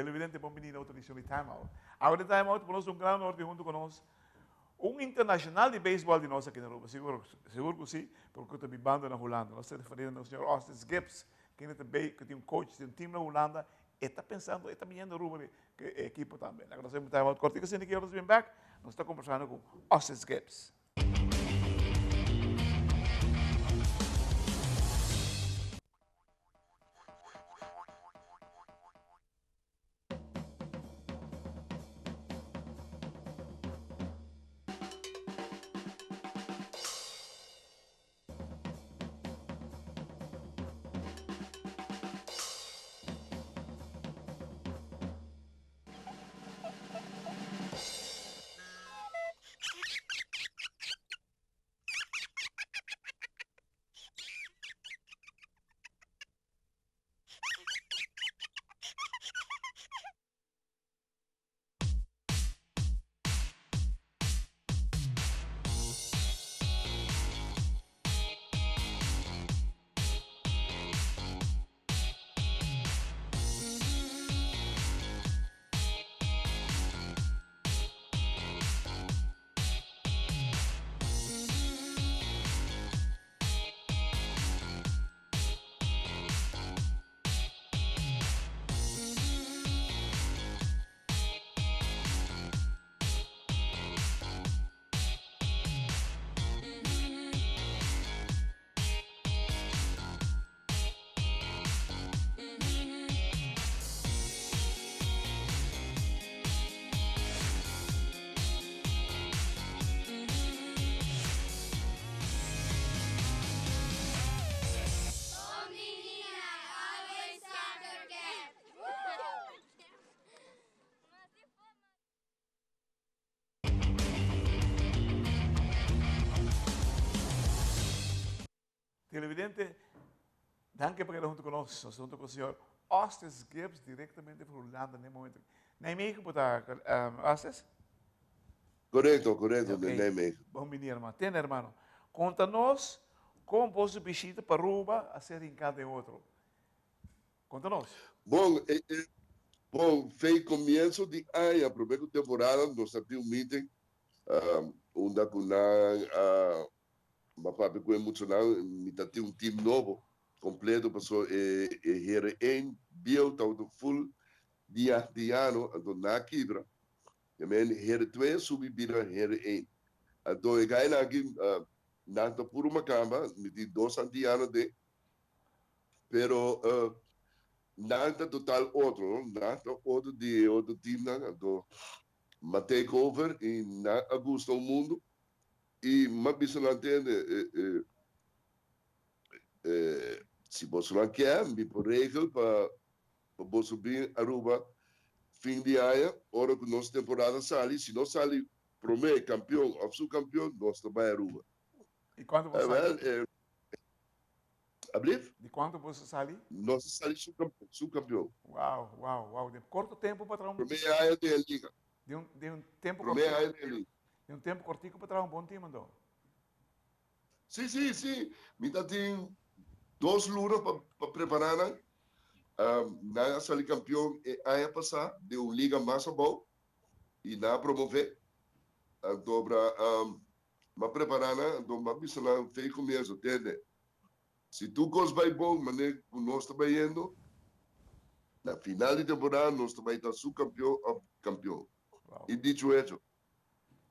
Televidente, bem-vindo a outra edição de TimeOut. Agora, TimeOut, nós um grande honor de junto conosco um internacional de beisebol de nós aqui na Europa. Seguro que sim, porque eu estou bando na Holanda. Nós estamos referindo ao senhor Austis Gibbs, que tem um coach, tem um time na Holanda, e está pensando, está vindo na Europa, que é equipe também. Agora, nós temos TimeOut cortico, assim que nós vem back, nós estamos conversando com Austis Gibbs. Televidente, danke por estar junto conosco. Nós junto com o senhor Austis Gibbs, diretamente para Holanda, nesse momento. Nem México, Austis? Correto, Okay. nem México. Bom dia, irmão. Tem, irmão. Conta-nos como você visita para Aruba a ser em cada outro. Conta-nos. Bom, fez começo de ano, a primeira temporada, nós tivemos um meeting, onde uma papi com emocional, me tem um time novo, completo, passou here em build out full dia de ano, então na quebra, e men here 2 subi bira here 1. Então eu ganhei aqui na por uma cama, me di 2 anos de, pero nada total outro, nada outro de outro time, então uma takeover e na agosto o mundo e uma bisa não entende se você não quer, me por regra para você subir Aruba fim de ano, hora que nossa temporada sai, se não sai primeiro campeão ou subcampeão, nós também Aruba. E quando você sai? Abrir? De quanto você sai? Nós saímos subcampeão. Uau. De curto tempo para trabalhar. Primeiro ano de liga. De um tempo Primeiro ano de liga. De um tempo curtinho para trabalhar um bom time, então. Sim. Me tem 2 lunas para preparar, né? Na sair campeão ano passado, deu liga mais boa e na promover. Então, para preparar, né? Então, uma bisa não fez começo, entende? Se tu gosta vai bom, mas nós estamos indo, na final de temporada, nós também estamos subcampeão ou campeão. Wow. E dito isso.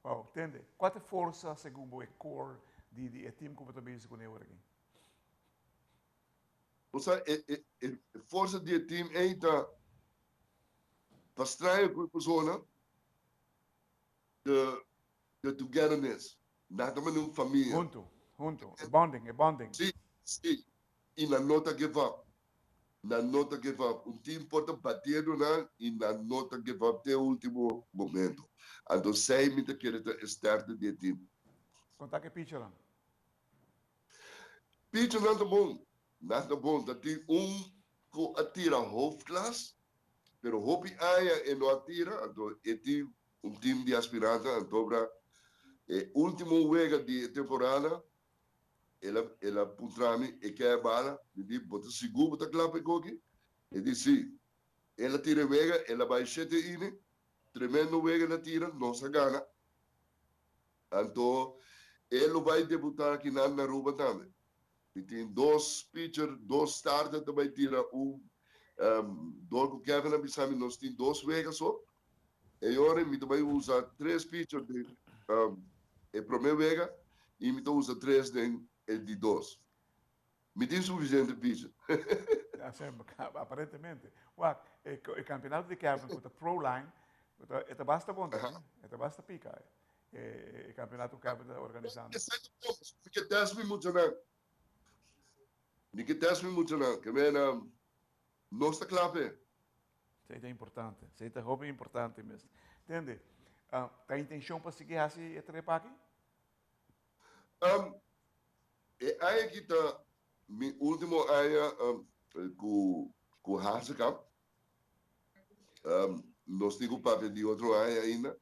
Wow, entende? Qual é a força, segundo o core de time que você está com ele aqui? A força do time é para extrair com a pessoa de togetherness. Nada mais uma família. Junto. É bonding. Sim. E na nota give up. Um time pode bater e na nota give up até o último momento. Então, sei muito que ele start do time. Conta que pitcher lá. Pitcher nada bom. Tem que atira half class, pero hopi aya e não atira, então tem um time de aspirante, então último wega de temporada, ela putrami e quer bala, ele bota seguro, bota clapa e coque, e disse, ela tira vega, ela vai chete ine, tremendo vega ela tira, nossa gana. Então, ele vai debutar aqui na Aruba também. E tem dois pitchers, dois starters também tira do Kevin Abissami, nós temos dois vegas só. E agora, eu também usa três pitchers de a primeira vega e eu usa três de dois. Me tem suficiente pitcher. Aparentemente. Well, o campeonato de Kevin com a Pro Line, é basta bom, é basta pica. O campeonato que Kevin está organizando. Porque teste muito não. Porque teste muito não. Que vem não está claro. Isso é importante. Isso é roupa importante mesmo. Entende? Tem intenção para seguir assim e trepa aqui? Aí que está meu último ano com Hasekam. Nós temos o papel de outro ano ainda.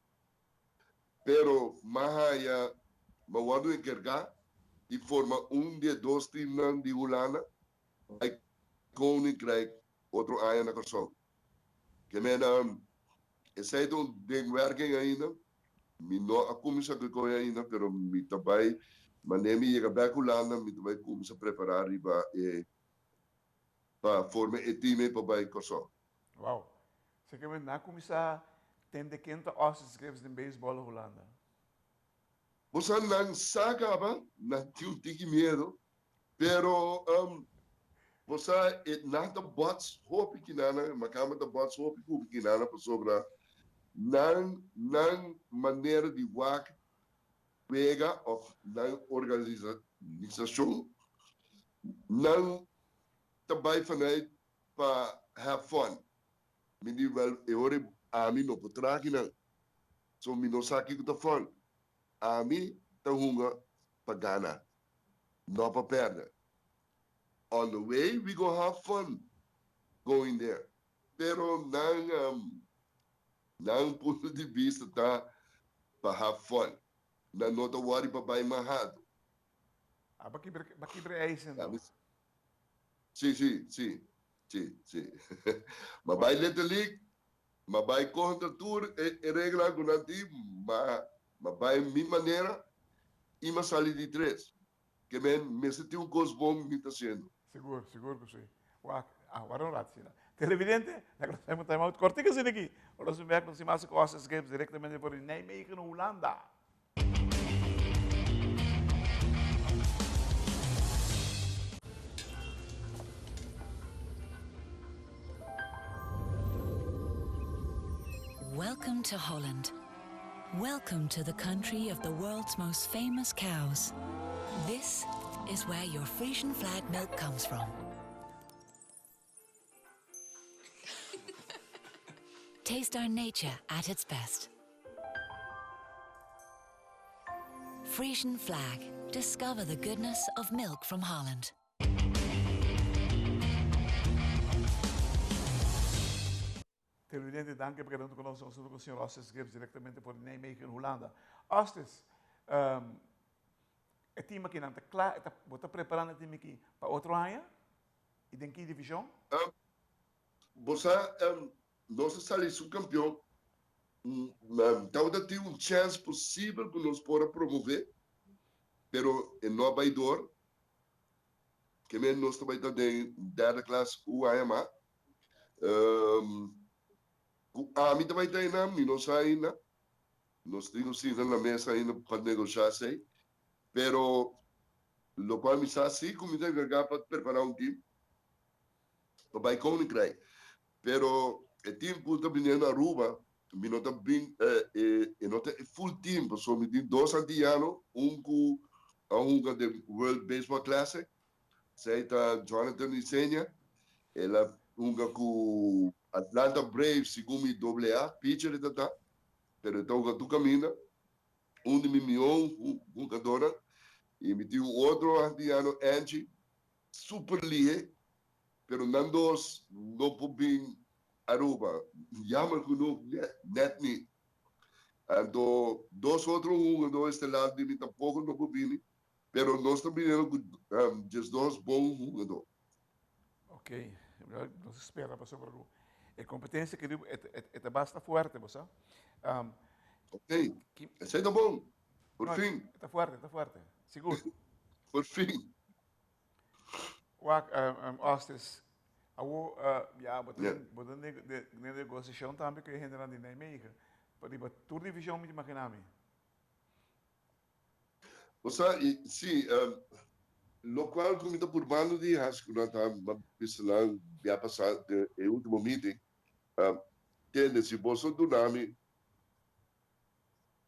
Pero mais aí, mas quando encargar e forma de dois times de Holanda, aí com outro ano na corção. Que men esse é um denwerking ainda, me não a começar a coisa ainda, pero me também mandei me chegar para Holanda, me também começar a preparar para formar o time para vai corção. Wow. Você quer ver na começar tem de quinta Austis Gibbs em beisebol na Holanda. Você não sabe, não tinha medo, pero você nada bots hope que nada, mas cama da bots hope que nada para sobrar. Não maneira de work pega of não organização não também fazer para have fun. Me diz eu a mim não por trás não. So me não sabe que tá fun. A mim tá hunga para ganhar, não para perder. On the way we go have fun going there. Pero não ponto de vista tá para have fun. Não nota worry para bem marrado. Bakibre é isso então. Sim. Mas vai Little League, mas vai contra tour e regra com a ti, mas vai minha maneira e mas sair de três. Que me senti coisa bom me está sendo. Seguro que sim. Agora um rato, televidente, nós temos TimeOut cortico assim aqui. Nós vamos ver se mais Austis Gibbs diretamente por Nijmegen, Holanda. Welcome to Holland. Welcome to the country of the world's most famous cows. This is where your Frisian flag milk comes from. Taste our nature at its best. Frisian flag. Discover the goodness of milk from Holland. Televidente, danke por quedando conosco. Nós estamos com o senhor Austis Gibbs, diretamente por Nijmegen, Holanda. Austis, o time aqui não está claro, está preparando o time aqui para outro ano? E tem que divisão? Você, nós estamos subcampeão. Talvez tenha chance possível que nós possa promover, pero em Nova York, que nós também estamos em derde classe UAMA. A mim também tem na mim não sai ainda, nós temos sim na mesa ainda para negociar sei, pero lo qual me está assim como tem que para preparar time para vai com o pero o time puta vindo na Aruba, me não tá bem não tem full team, só me tem dois antianos, com a de World Baseball Classic, sei tá Jonathan Isenia, ela com Atlanta Braves, segundo AA, pitcher de tata, pero então tu caminha, de milhão, jogadora, e me tem outro antiano, Angie, super lihe, pero não dos, não pobem Aruba, jammer genoeg, net niet. Então, dois outros jogadores estelares, die tampouco não pobem, pero nós também just dois bons jogadores. Ok, nós esperamos para o A competência que é bastante forte, você? Ok. Que, Esse aí tá bom. Por não, fim. está forte, está forte. Seguro. Por fim. Austis, ja, Yeah. botar negociação também que é generando em Nijmegen. Para toda divisão me imaginar. Você, sim, lo qual comida por bando de rasco, não tá, mas lá, já passado, o último meeting, tende se você do nome,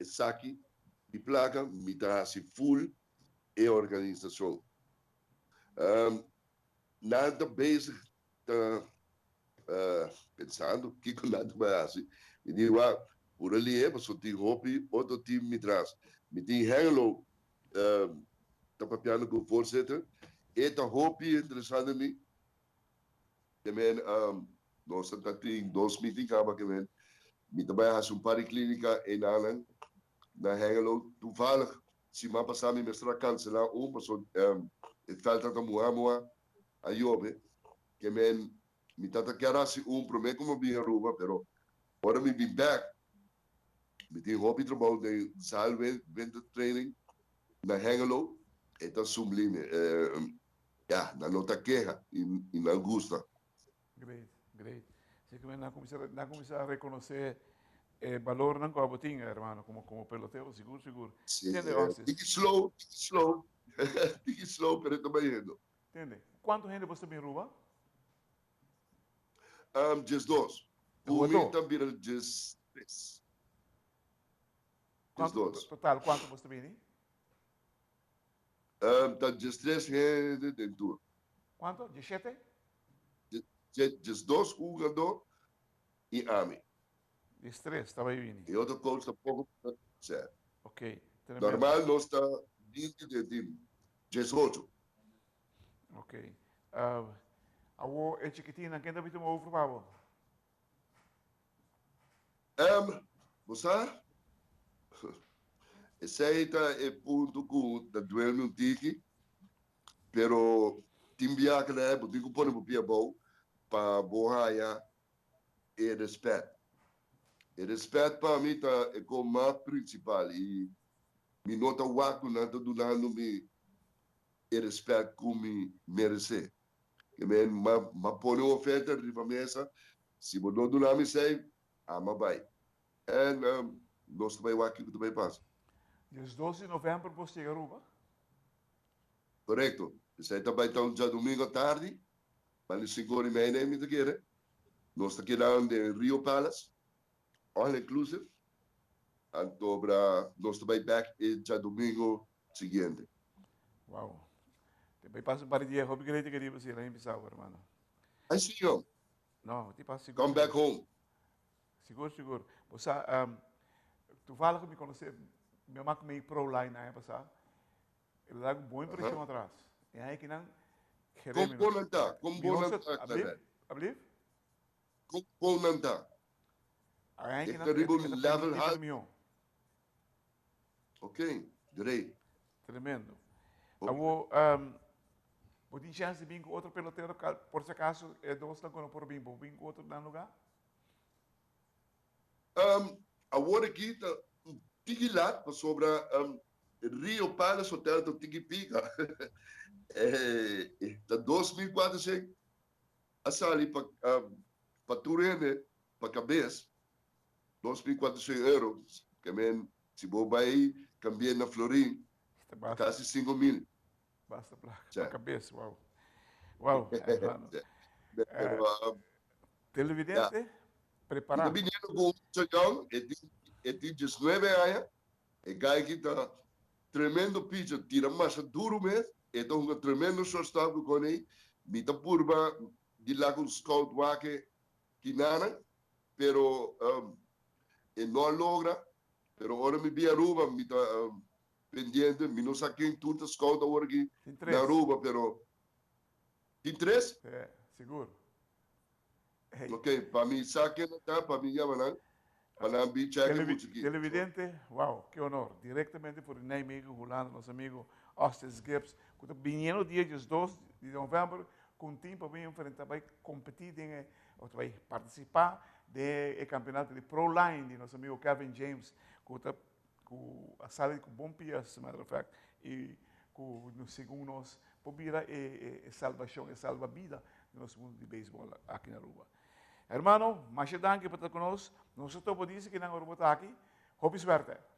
saque, de placa, me dá se full, e organização. Nada basic, tá, pensando, que nada mais assim. Me digo, por ali é, você tem hobby, outro time me traz. Me tem hanglo, tá papiando com o voorzitter. Eta hobby interessante me. Também, nós estamos em 2 meetings, que me também faz par clínica em Alan, na Hengelo, toevallig, se maar passar me mestra cancelar persoon, het felt dat moa a jobe, que me tata quer assim problema como bem Aruba, pero agora me been back, me tem hobby trabalho de sal winter training na Hengelo, eta sublime, ja, na nota queja in Augusta. Great, great. Así que na começar a reconhecer el valor não que tinha, hermano, como pelotero, seguro. Sí, Entende, Austin? Tiki slow, tiki slow, pero também indo. Entende? Quanto gente você me rouba? Just dois. Rua Por mim do? também era just três. Just dois. Total, quanto você me? Tá just três gente dentro. Quanto? 17? Just dois, jogador e Ami. 13, estava aí. E outro coach tá pouco certo. Ok, tremendo. Normal nós tá 20 de time. Just 8. Ok. A é chiquitina, quem deve ter uma over, Pablo? Você? Esse aí tá ponto com da duelo no tiki, pero tim biaha né, botigo pone pro pia bom para borraia e respeito. E respeito para mim tá é como a principal e me nota o ato na do lado me e respeito como me merece. Que me ma pone oferta de mesa, se botou do lado me sei, ama vai. E nós também o aqui também passa. Dia 12 de novembro você chega a Aruba? Correto. Esse aí também tá já domingo à tarde, mas 5h30 nem me te querer. Nós estamos aqui lá em Rio Palace, all inclusive. Então, nós estamos back já domingo seguinte. Uau. Também passa um par de dias, hobby grande que você lá em Bissau, hermano. I see you. Não, te passa seguro. Come back home. Seguro. Você, tu fala que me conhece, minha mãe meio pro line na época, ele dá uma boa impressão atrás. E aí que não, Como bom não tá? Como bom não tá, Ablief? Como bom não tá? Aí que não, level high. Caminhão. Ok, great. Tremendo. Okay. Você tem chance de vir com outro peloteiro, por se acaso, dois não por vir com outro no lugar? Agora aqui tá tiki lá sobre Rio Palace Hotel do Tiki Pica. Da 2004 a sala para Turene, para cabeça, 2.400 €, que se vou vai cambiar na Florim, quase 5.000. Basta para a cabeça, uau, hermano. Televidente, preparado. E também com o Chagão, ele tem 19 anos, e gai que tá tremendo pitcher, tira massa duro mesmo, e tá um tremendo shortstop com ele, me tá purba de lá com o scout wake que nada, pero ele não logra, pero agora me vi Aruba, me tá pendiente, me não saquei tudo scout agora aqui na Aruba, pero tem 3? É, seguro. Hey. Ok, para mim saque não tá, para mim já vai para mim cheque muito aqui. Televidente, uau, que honor, diretamente por Nijmegen, Holanda, nosso amigo Austis Gibbs, que está vindo dia 2 de novembro com o tempo para enfrentar, vai competir, ou vai participar do campeonato de Pro Line de nosso amigo Kevin James, com a sala de bom pia, as a matter of fact, e com nos segundos, para virar salvação e salva-vida do nosso mundo de beisebol aqui na Aruba. Hermano, mais danke por estar conosco. Nós estamos dizendo que na Aruba está aqui. Hope suerte.